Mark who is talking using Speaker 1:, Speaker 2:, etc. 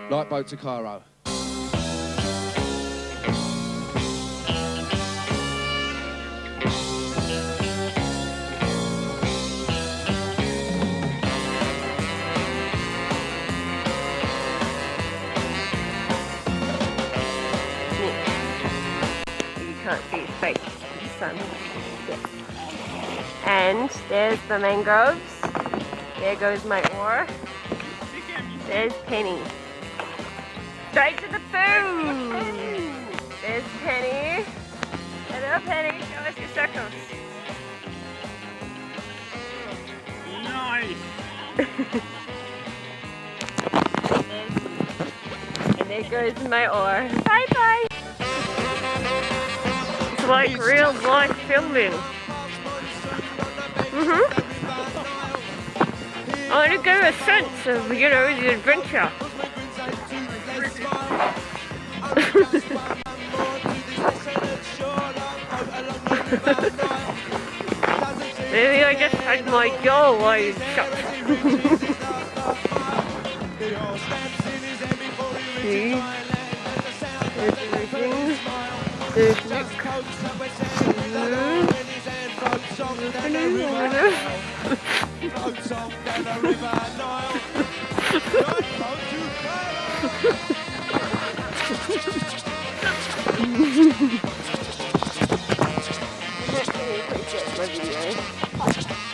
Speaker 1: Lifeboat to Cairo.
Speaker 2: You can't see his face, the sun. Yes. And there's the mangroves. There goes my oar. There's Penny. Straight to the food! There's Penny. Hello Penny, show us your circles.
Speaker 3: Nice!
Speaker 2: And there goes my oar. Bye bye! It's like real life filming. I want to get a sense of, you know, the adventure. Maybe I just had my jaw wide shut. See? There's everything. There's Nick. My video.